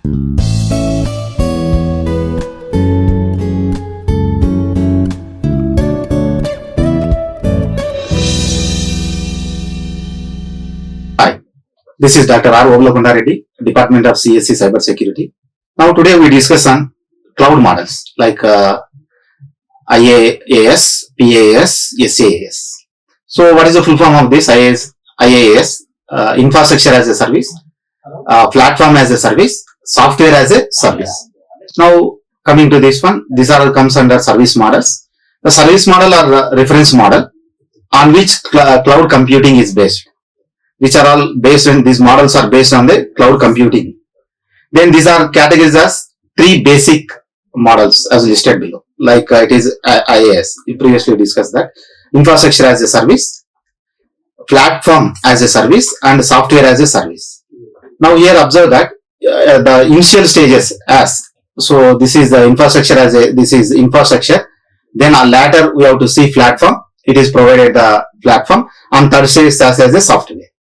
Hi, this is Dr. R. Obulakonda Reddy, Department of CSC Cyber Security. Now today we discuss on cloud models like IAAS, PAAS, SAAS. So what is the full form of this IAAS? Infrastructure as a service, platform as a service, software as a service. Now coming to this one, these are all comes under service models. The service model or reference model on which cloud computing is based, which are all based on, these models are based on the cloud computing. Then these are categorized as three basic models as listed below, like it is IAAS. We previously discussed that. Infrastructure as a service, platform as a service, and software as a service. Now here observe that the initial stages as, so this is the infrastructure as a, this is infrastructure. Then later we have to see platform. It is provided the platform, and third stage as a software.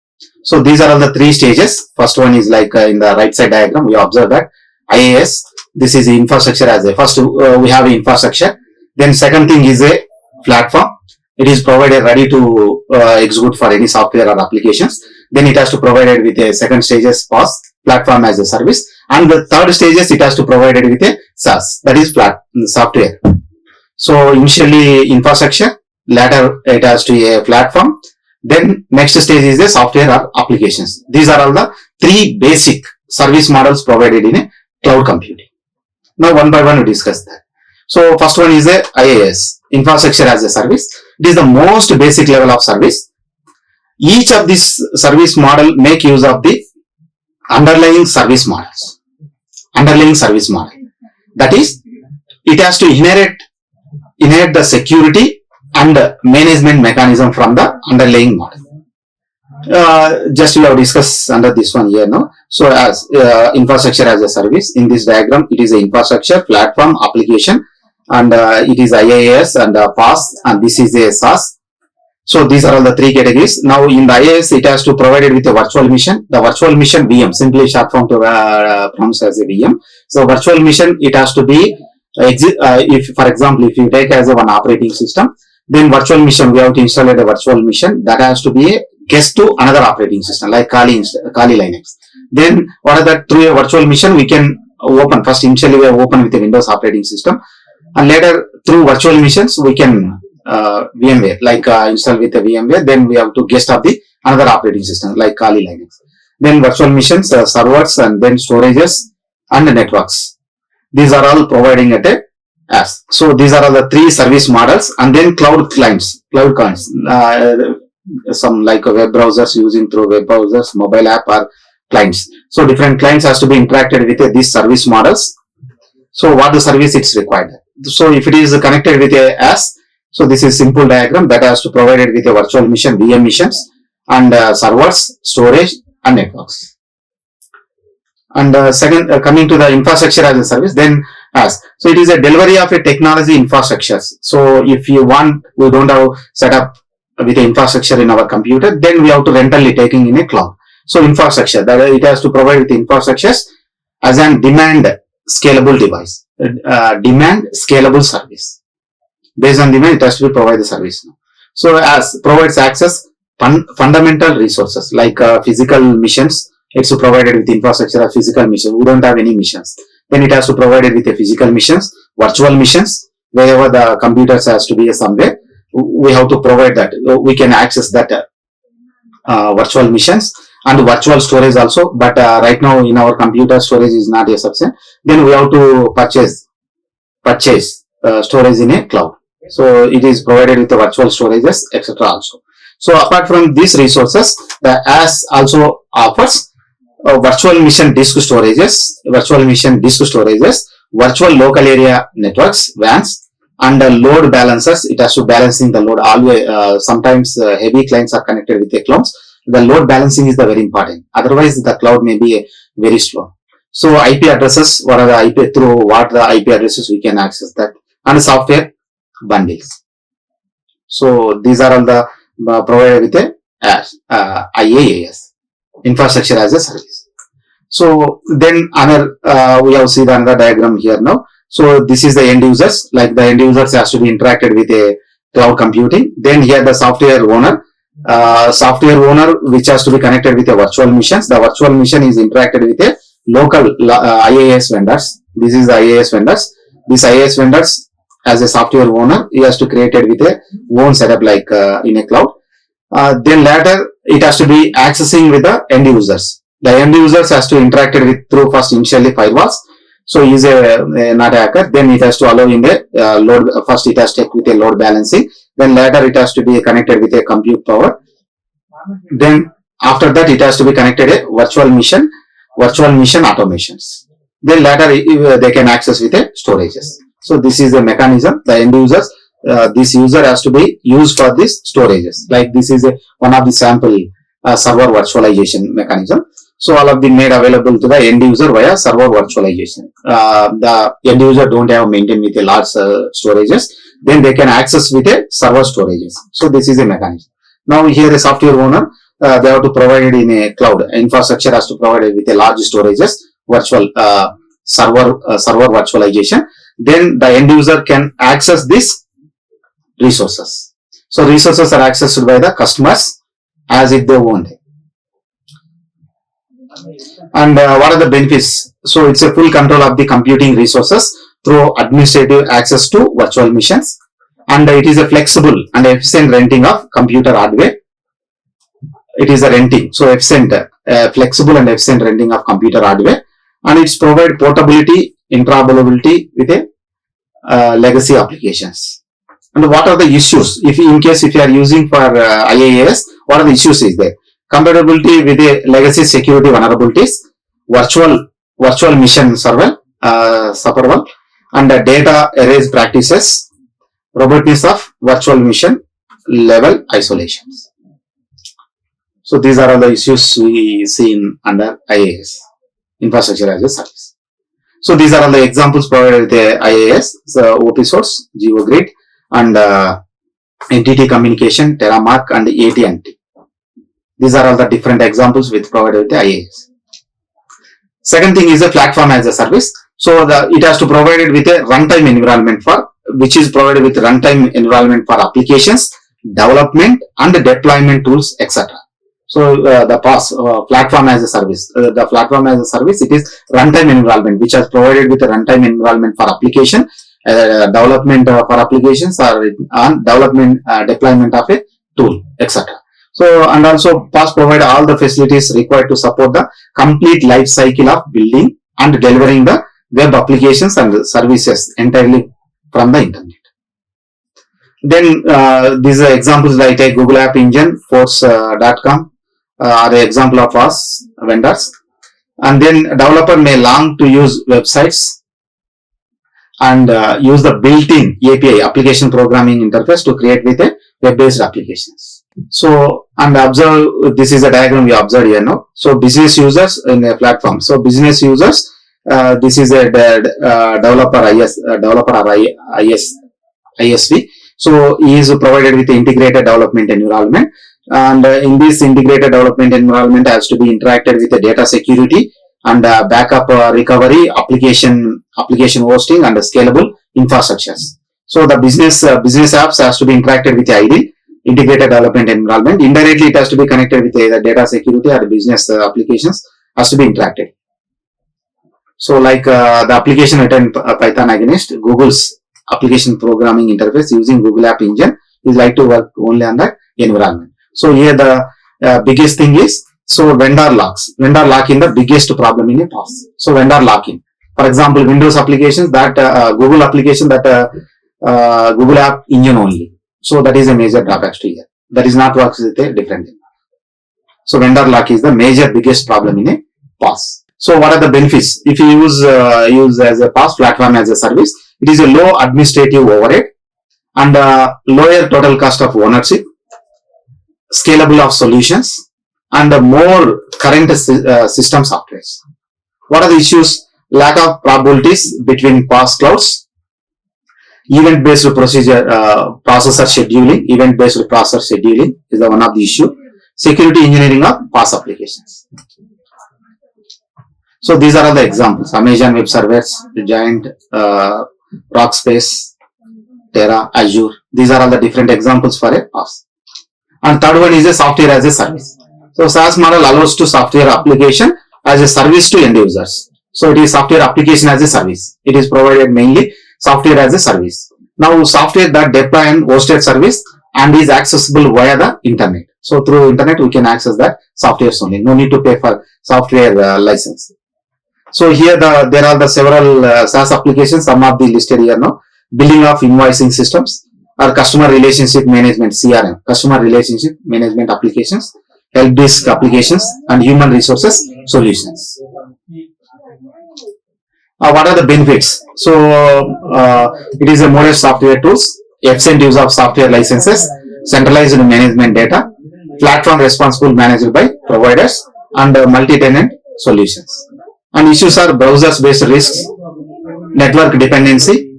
So these are all the three stages. First one is like in the right side diagram, we observe that IAAS, this is the infrastructure as a, first we have infrastructure. Then second thing is a platform. It is provided ready to execute for any software or applications. Then it has to provide it with a second stages PAAS, platform as a service. And the third stages it has to provide it with a SAAS, that is software. So initially infrastructure, later it has to be a platform. Then next stage is the software or applications. These are all the three basic service models provided in a cloud computing. Now one by one we discuss that. So first one is the IaaS, infrastructure as a service. It is the most basic level of service. Each of this service model make use of the underlying service models. Underlying service model. That is, it has to inherit the security and management mechanism from the underlying model. Just we have discussed under this one here now. So as infrastructure as a service, in this diagram it is a infrastructure, platform, application, and it is IaaS and PAAS, and this is a SAAS. So these are all the three categories. Now in the IaaS it has to provide it with a virtual machine. The virtual machine VM, simply short form to pronounce as a VM. So virtual machine, it has to be if for example if you take as a one operating system, then virtual machine we have to install a virtual machine that has to be a guest to another operating system like Kali Linux. Then what are that, through a virtual machine we can open, first initially we have open with a Windows operating system, and later through virtual machines we can VMware, like install with a VMware, then we have to guest of the another operating system like Kali Linux. Then virtual machines, servers, and then storages and networks. These are all providing at a as. So these are all the three service models, and then cloud clients, some like web browsers using through web browsers, mobile app or clients. So different clients has to be interacted with these service models. So what the service it's required. So if it is connected with a as, so this is simple diagram that has to provide it with a virtual machine, VM machines, and servers, storage, and networks. And second, coming to the infrastructure as a service, then as. So it is a delivery of a technology infrastructures. So if you want, we don't have set up with the infrastructure in our computer, then we have to rental it taking in a cloud. So infrastructure, that it has to provide with infrastructures as an demand scalable device, demand scalable service. Based on demand, it has to be provide the service now. So as provides access fundamental resources like physical missions. It's provided with infrastructure of physical missions. We don't have any missions. Then it has to provide it with a physical missions, virtual missions, wherever the computers has to be somewhere. We have to provide that. We can access that virtual missions and virtual storage also. But right now in our computer storage is not a sufficient. Then we have to purchase storage in a cloud. So it is provided with the virtual storages, etc. also. So apart from these resources, the IaaS also offers virtual machine disk storages, virtual local area networks, WANs, and load balancers. It has to balancing the load always. Sometimes heavy clients are connected with the clouds. The load balancing is the very important. Otherwise, the cloud may be very slow. So IP addresses, what are the IP, through what the IP addresses we can access that, and software bundles. So these are all the provided with a IaaS, infrastructure as a service. So then we have seen another diagram here now. So this is the end users, like the end users has to be interacted with a cloud computing. Then here the software owner which has to be connected with a virtual machines. The virtual machine is interacted with a local IAAS vendors. This is the IAAS vendors. This IAAS vendors as a software owner, he has to create it with a own setup like in a cloud. Then later it has to be accessing with the end users. The end users has to interact with through first initially firewalls. So he is not a hacker. Then it has to allow in the load. First it has to take with a load balancing. Then later it has to be connected with a compute power. Then after that it has to be connected a virtual machine automations. Then later they can access with a storages. So this is the mechanism. The end users, this user has to be used for this storages. Like this is one of the sample server virtualization mechanism. So all of them made available to the end user via server virtualization. The end user don't have maintained with a large storages. Then they can access with a server storages. So this is a mechanism. Now here the software owner, they have to provide it in a cloud. Infrastructure has to provide it with a large storages, virtual server virtualization. Then the end user can access this resources. So resources are accessed by the customers as if they own it. And what are the benefits? So it's a full control of the computing resources through administrative access to virtual machines, and it is a flexible and efficient renting of computer hardware. It is a renting, so efficient, flexible and efficient renting of computer hardware, and it's provide portability, interoperability with a legacy applications. And what are the issues? If in case if you are using for IAAS, what are the issues is there? Compatibility with the legacy security vulnerabilities, virtual mission server, and data erase practices, robustness of virtual mission level isolations. So these are all the issues we see under IAAS, infrastructure as a service. So these are all the examples provided with the IAAS, so OP source, GeoGrid, and entity communication, Terramark, and AT&T. These are all the different examples with provided with the IAAS. Second thing is a platform as a service. So it has to provide it with a runtime environment which is provided with runtime environment for applications, development, and deployment tools, etc. So the PAAS, platform as a service. The platform as a service, it is runtime environment which has provided with a runtime environment for application, development for applications, or development deployment of a tool, etc. So, and also PAAS provide all the facilities required to support the complete life cycle of building and delivering the web applications and services entirely from the internet. Then these are examples like a Google App Engine, Force.com are the example of PAAS vendors. And then developer may long to use websites and use the built-in API, application programming interface, to create with a web-based applications. So, and observe, this is a diagram we observed here now. So business users in a platform. So business users, this is a developer ISV. So he is provided with the integrated development environment, and in this integrated development environment has to be interacted with the data security and backup recovery, application hosting, and scalable infrastructures. So the business apps has to be interacted with the IDE, integrated development environment. Indirectly it has to be connected with either data security or business applications has to be interacted. So like the application written Python against Google's application programming interface using Google App Engine is like to work only on that environment. So here the biggest thing is, so vendor locks. Vendor lock-in the biggest problem in a PAAS. So vendor lock-in. For example, Windows applications that Google application that Google App Engine only. So that is a major drawback to here. That is not works with a different thing. So vendor lock is the major biggest problem in a PAAS. So what are the benefits? If you use as a PAAS platform as a service, it is a low administrative overhead and lower total cost of ownership, scalable of solutions, and more current system softwares. What are the issues? Lack of probabilities between PAAS clouds, event-based processor scheduling is the one of the issue. Security engineering of PAAS applications. So these are all the examples. Amazon Web Services, Giant, Rockspace, Terra, Azure. These are all the different examples for a PaaS. And third one is a software as a service. So SaaS model allows to software application as a service to end users. So it is software application as a service. It is provided mainly software as a service. Now software that deploy and hosted service and is accessible via the internet. So through internet we can access that software only. No need to pay for software license. So here there are the several SaaS applications. Some of the listed here now. Billing of invoicing systems or customer relationship management (CRM), customer relationship management applications, help desk applications, and human resources solutions. What are the benefits? So it is a modest software tools, efficient use of software licenses, centralized management data, platform responsible managed by providers, and multi-tenant solutions. And issues are browsers based risks, network dependency,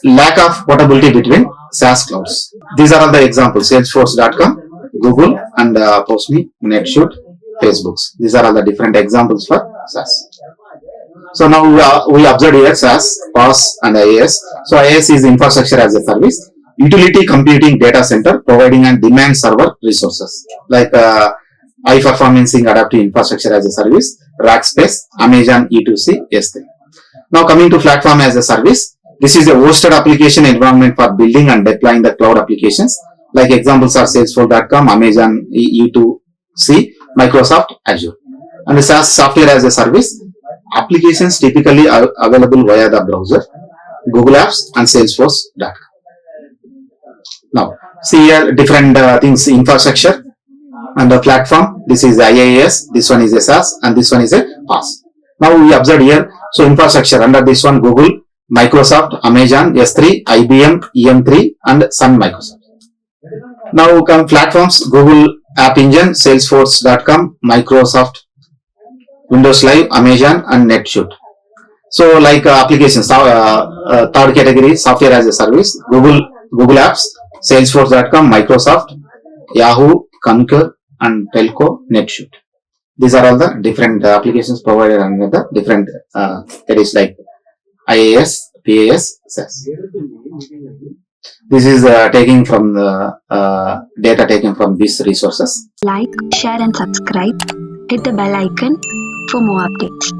lack of portability between SaaS clouds. These are all the examples: Salesforce.com, Google, and Postme, NetShoot, Facebooks. These are all the different examples for SaaS. So now we observed here SaaS, PaaS, and IAAS. So IAAS is infrastructure as a service, utility computing data center providing and demand server resources like high performing adaptive infrastructure as a service, Rackspace, Amazon E2C, S3. Now coming to platform as a service. This is a hosted application environment for building and deploying the cloud applications. Like examples are Salesforce.com, Amazon E2C, Microsoft Azure. And the SaaS software as a service, applications typically are available via the browser, Google Apps, and Salesforce.com. Now, see here different things: infrastructure and the platform. This is IAAS, this one is a SaaS, and this one is a PaaS. Now we observe here. So infrastructure under this one, Google, Microsoft, Amazon, S3, IBM, EM3, and Sun Microsoft. Now come platforms: Google App Engine, Salesforce.com, Microsoft, Windows Live, Amazon, and NetShoot. So like applications, third category, software as a service: Google Apps, Salesforce.com, Microsoft, Yahoo, Concur, and Telco, NetShoot. These are all the different applications provided under the different categories like IAAS, PAAS, SaaS. This is taking from the data taken from these resources. Like, share, and subscribe. Hit the bell icon for more updates.